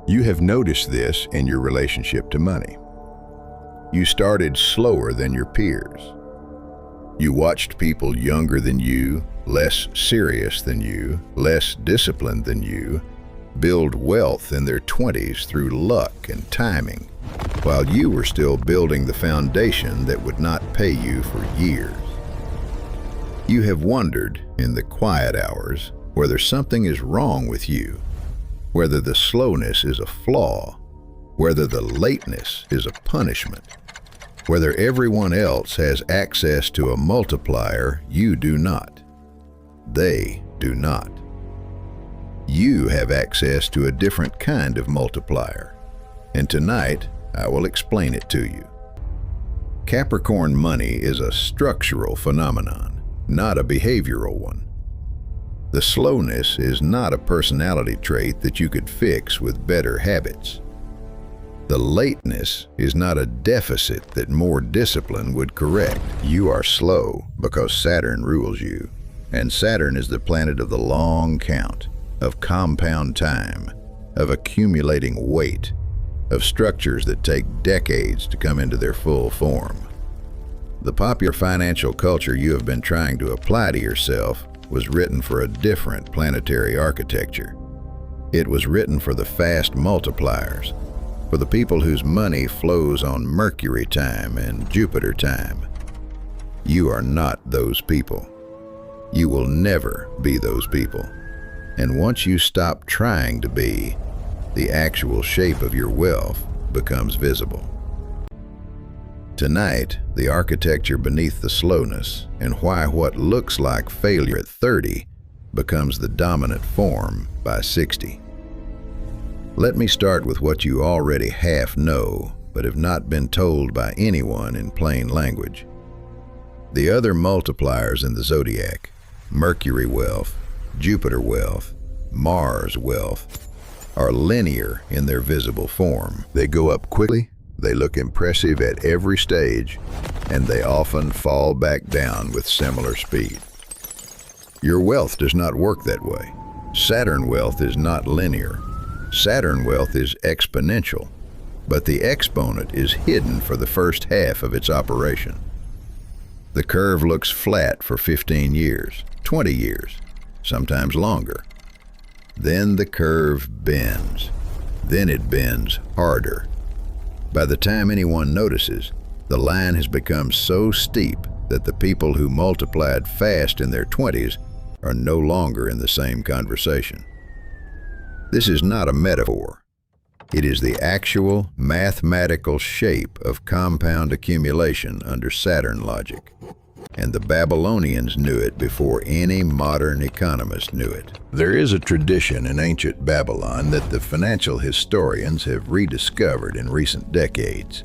You have noticed this in your relationship to money. You started slower than your peers. You watched people younger than you, less serious than you, less disciplined than you, build wealth in their 20s through luck and timing, while you were still building the foundation that would not pay you for years. You have wondered in the quiet hours whether something is wrong with you, whether the slowness is a flaw, whether the lateness is a punishment, whether everyone else has access to a multiplier you do not. They do not. You have access to a different kind of multiplier, and tonight I will explain it to you. Capricorn money is a structural phenomenon, not a behavioral one. The slowness is not a personality trait that you could fix with better habits. The lateness is not a deficit that more discipline would correct. You are slow because Saturn rules you, and Saturn is the planet of the long count, of compound time, of accumulating weight, of structures that take decades to come into their full form. The popular financial culture you have been trying to apply to yourself was written for a different planetary architecture. It was written for the fast multipliers, for the people whose money flows on Mercury-time and Jupiter-time. You are not those people. You will never be those people. And once you stop trying to be, the actual shape of your wealth becomes visible. Tonight, the architecture beneath the slowness and why what looks like failure at 30 becomes the dominant form by 60. Let me start with what you already half know, but have not been told by anyone in plain language. The other multipliers in the zodiac, Mercury-wealth, Jupiter-wealth, Mars-wealth, are linear in their visible form. They go up quickly, they look impressive at every stage, and they often fall back down with similar speed. Your wealth does not work that way. Saturn wealth is not linear. Saturn wealth is exponential, but the exponent is hidden for the first half of its operation. The curve looks flat for 15 years, 20 years, sometimes longer. Then the curve bends. Then it bends harder. By the time anyone notices, the line has become so steep that the people who multiplied fast in their 20s are no longer in the same conversation. This is not a metaphor. It is the actual mathematical shape of compound accumulation under Saturn logic. And the Babylonians knew it before any modern economist knew it. There is a tradition in ancient Babylon that the financial historians have rediscovered in recent decades.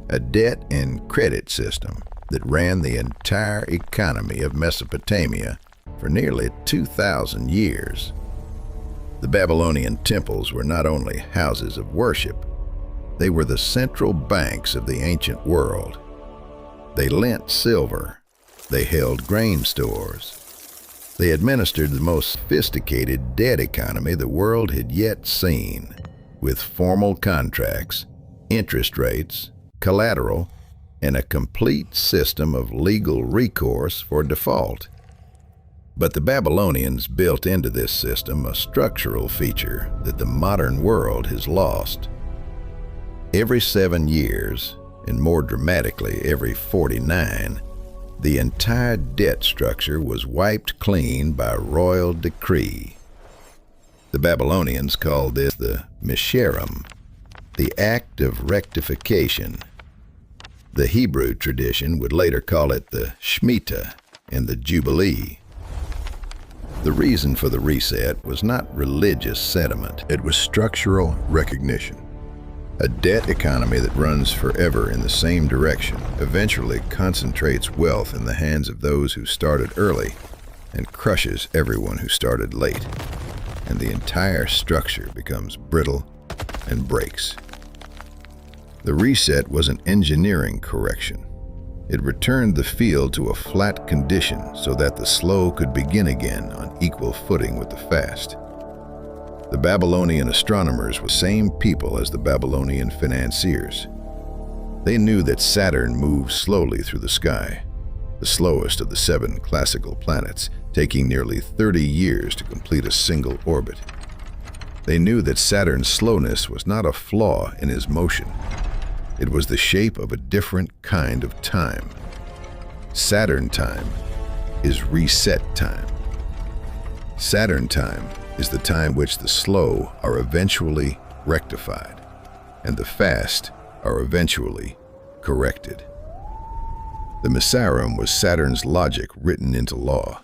A debt and credit system that ran the entire economy of Mesopotamia for nearly 2,000 years. The Babylonian temples were not only houses of worship, they were the central banks of the ancient world. They lent silver. They held grain stores. They administered the most sophisticated debt economy the world had yet seen, with formal contracts, interest rates, collateral, and a complete system of legal recourse for default. But the Babylonians built into this system a structural feature that the modern world has lost. Every 7 years, and more dramatically every 49, the entire debt structure was wiped clean by royal decree. The Babylonians called this the Misharum, the act of rectification. The Hebrew tradition would later call it the Shemitah and the Jubilee. The reason for the reset was not religious sentiment, it was structural recognition. A debt economy that runs forever in the same direction eventually concentrates wealth in the hands of those who started early and crushes everyone who started late, and the entire structure becomes brittle and breaks. The reset was an engineering correction. It returned the field to a flat condition so that the slow could begin again on equal footing with the fast. The Babylonian astronomers were the same people as the Babylonian financiers. They knew that Saturn moved slowly through the sky, the slowest of the 7 classical planets, taking nearly 30 years to complete a single orbit. They knew that Saturn's slowness was not a flaw in his motion. It was the shape of a different kind of time. Saturn-time is reset time. Saturn-time is the time which the slow are eventually rectified, and the fast are eventually corrected. The Misharum was Saturn's logic written into law.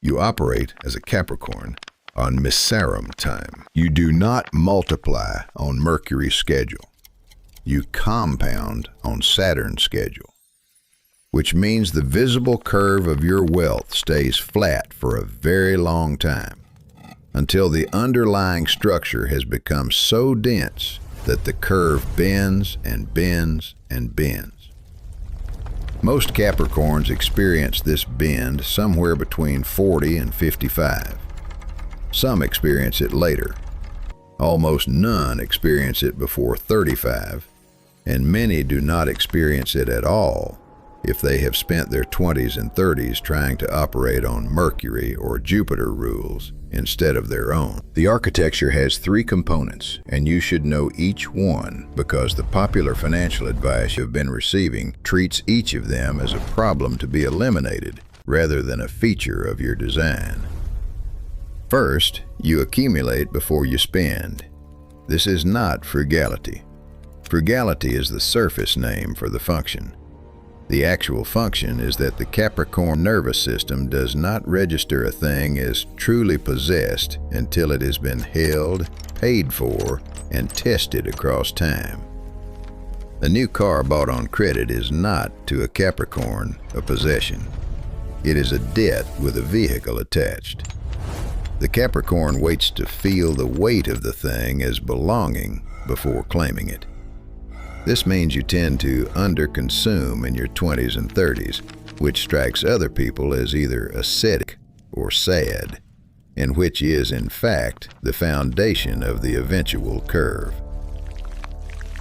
You operate as a Capricorn on Misharum time. You do not multiply on Mercury's schedule. You compound on Saturn's schedule, which means the visible curve of your wealth stays flat for a very long time, until the underlying structure has become so dense that the curve bends and bends and bends. Most Capricorns experience this bend somewhere between 40 and 55. Some experience it later. Almost none experience it before 35, and many do not experience it at all if they have spent their 20s and 30s trying to operate on Mercury or Jupiter rules instead of their own. The architecture has 3 components, and you should know each one because the popular financial advice you've been receiving treats each of them as a problem to be eliminated rather than a feature of your design. First, you accumulate before you spend. This is not frugality. Frugality is the surface name for the function. The actual function is that the Capricorn nervous system does not register a thing as truly possessed until it has been held, paid for, and tested across time. A new car bought on credit is not, to a Capricorn, a possession. It is a debt with a vehicle attached. The Capricorn waits to feel the weight of the thing as belonging before claiming it. This means you tend to underconsume in your 20s and 30s, which strikes other people as either ascetic or sad, and which is, in fact, the foundation of the eventual curve.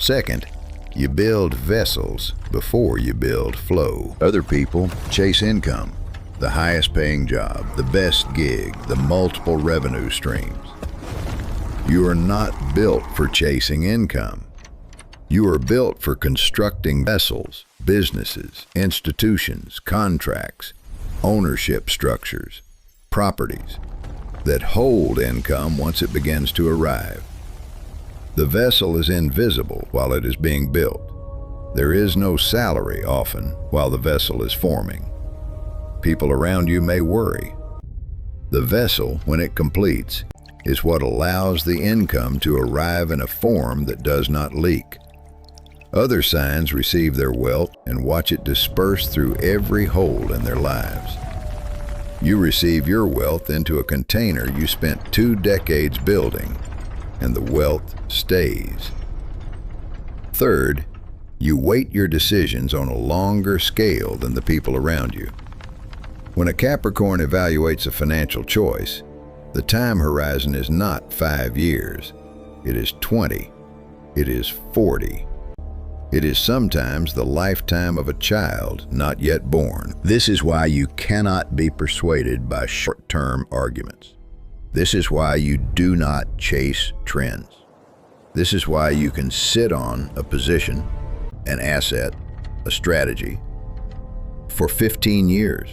Second, you build vessels before you build flow. Other people chase income, the highest paying job, the best gig, the multiple revenue streams. You are not built for chasing income. You are built for constructing vessels, businesses, institutions, contracts, ownership structures, properties that hold income once it begins to arrive. The vessel is invisible while it is being built. There is no salary often while the vessel is forming. People around you may worry. The vessel, when it completes, is what allows the income to arrive in a form that does not leak. Other signs receive their wealth and watch it disperse through every hole in their lives. You receive your wealth into a container you spent 2 decades building, and the wealth stays. Third, you weight your decisions on a longer scale than the people around you. When a Capricorn evaluates a financial choice, the time horizon is not 5 years. It is 20. It is 40. It is sometimes the lifetime of a child not yet born. This is why you cannot be persuaded by short-term arguments. This is why you do not chase trends. This is why you can sit on a position, an asset, a strategy for 15 years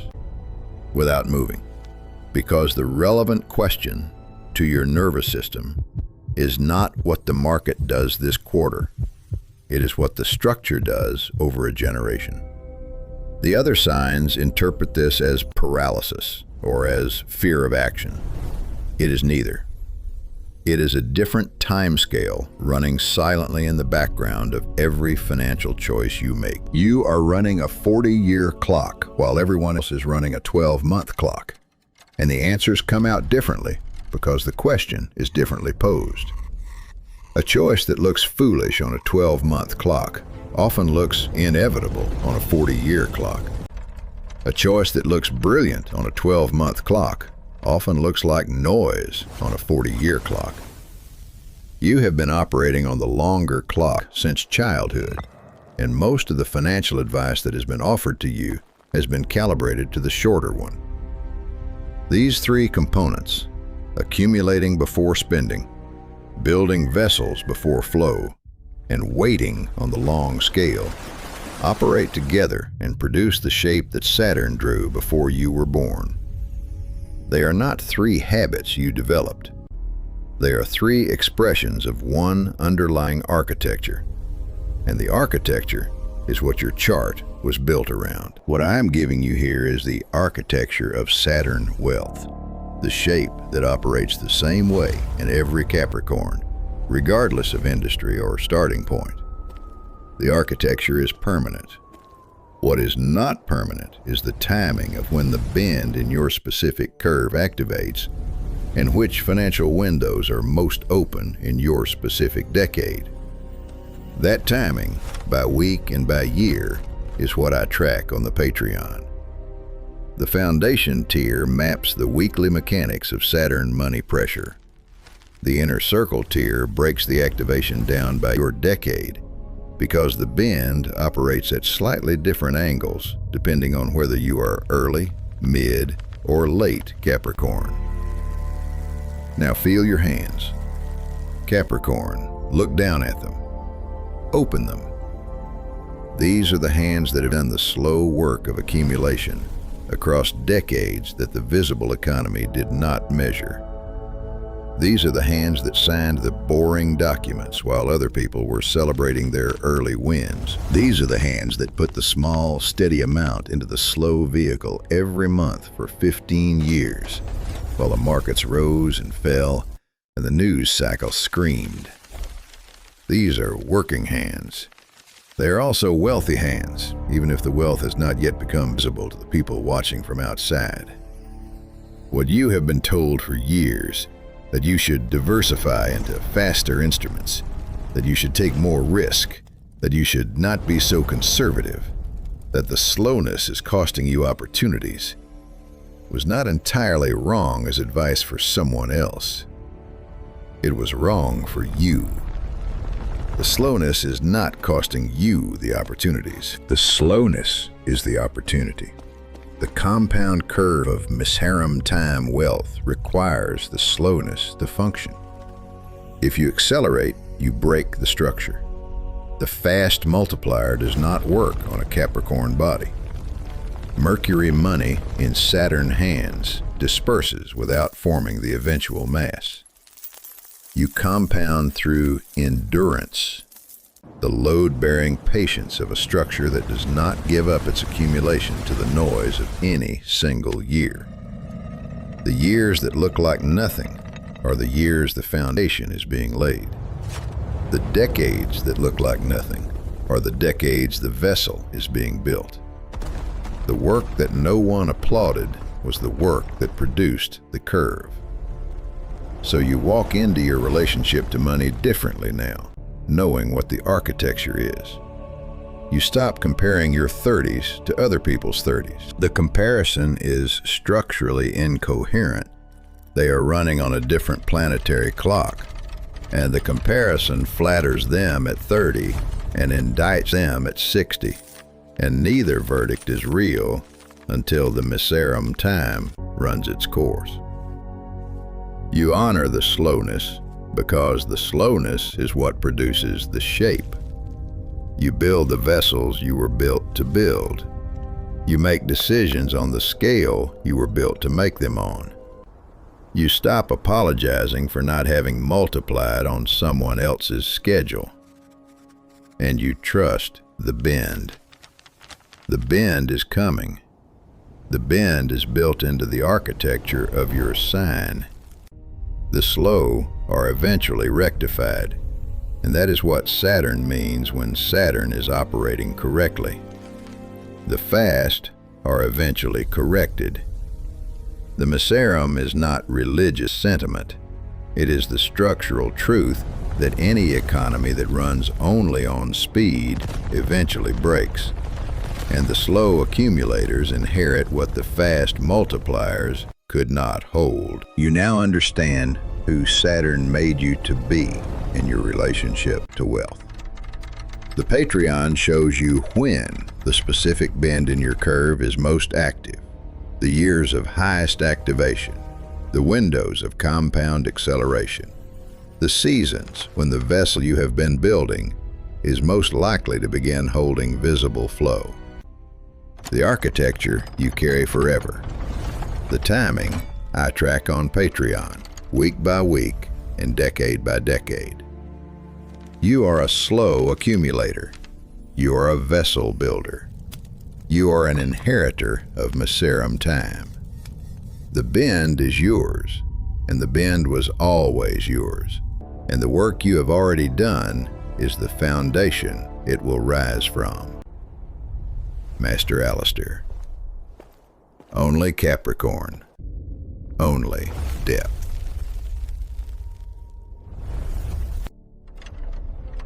without moving, because the relevant question to your nervous system is not what the market does this quarter. It is what the structure does over a generation. The other signs interpret this as paralysis or as fear of action. It is neither. It is a different time scale running silently in the background of every financial choice you make. You are running a 40-year clock while everyone else is running a 12-month clock. And the answers come out differently because the question is differently posed. A choice that looks foolish on a 12-month clock often looks inevitable on a 40-year clock. A choice that looks brilliant on a 12-month clock often looks like noise on a 40-year clock. You have been operating on the longer clock since childhood, and most of the financial advice that has been offered to you has been calibrated to the shorter one. These three components, accumulating before spending, building vessels before flow, and waiting on the long scale, operate together and produce the shape that Saturn drew before you were born. They are not three habits you developed. They are three expressions of one underlying architecture, and the architecture is what your chart was built around. What I am giving you here is the architecture of Saturn-wealth, the shape that operates the same way in every Capricorn, regardless of industry or starting point. The architecture is permanent. What is not permanent is the timing of when the bend in your specific curve activates and which financial windows are most open in your specific decade. That timing, by week and by year, is what I track on the Patreon. The foundation tier maps the weekly mechanics of Saturn money pressure. The inner circle tier breaks the activation down by your decade, because the bend operates at slightly different angles depending on whether you are early, mid, or late Capricorn. Now feel your hands. Capricorn, look down at them. Open them. These are the hands that have done the slow work of accumulation across decades that the visible economy did not measure. These are the hands that signed the boring documents while other people were celebrating their early wins. These are the hands that put the small, steady amount into the slow vehicle every month for 15 years, while the markets rose and fell and the news cycle screamed. These are working hands. They are also wealthy hands, even if the wealth has not yet become visible to the people watching from outside. What you have been told for years, that you should diversify into faster instruments, that you should take more risk, that you should not be so conservative, that the slowness is costing you opportunities, was not entirely wrong as advice for someone else. It was wrong for you. The slowness is not costing you the opportunities. The slowness is the opportunity. The compound curve of Misharum-time wealth requires the slowness to function. If you accelerate, you break the structure. The fast multiplier does not work on a Capricorn body. Mercury money in Saturn hands disperses without forming the eventual mass. You compound through endurance, the load-bearing patience of a structure that does not give up its accumulation to the noise of any single year. The years that look like nothing are the years the foundation is being laid. The decades that look like nothing are the decades the vessel is being built. The work that no one applauded was the work that produced the curve. So you walk into your relationship to money differently now, knowing what the architecture is. You stop comparing your 30s to other people's 30s. The comparison is structurally incoherent. They are running on a different planetary clock, and the comparison flatters them at 30 and indicts them at 60, and neither verdict is real until the Misharum-time runs its course. You honor the slowness because the slowness is what produces the shape. You build the vessels you were built to build. You make decisions on the scale you were built to make them on. You stop apologizing for not having multiplied on someone else's schedule. And you trust the bend. The bend is coming. The bend is built into the architecture of your sign. The slow are eventually rectified, and that is what Saturn means when Saturn is operating correctly. The fast are eventually corrected. The Misharum is not religious sentiment. It is the structural truth that any economy that runs only on speed eventually breaks, and the slow accumulators inherit what the fast multipliers could not hold. You now understand who Saturn made you to be in your relationship to wealth. The Patreon shows you when the specific bend in your curve is most active, the years of highest activation, the windows of compound acceleration, the seasons when the vessel you have been building is most likely to begin holding visible flow, the architecture you carry forever, the timing I track on Patreon, week by week and decade by decade. You are a slow accumulator. You are a vessel builder. You are an inheritor of Misharum-time. The bend is yours, and the bend was always yours, and the work you have already done is the foundation it will rise from. Master Alistair. Only Capricorn. Only depth.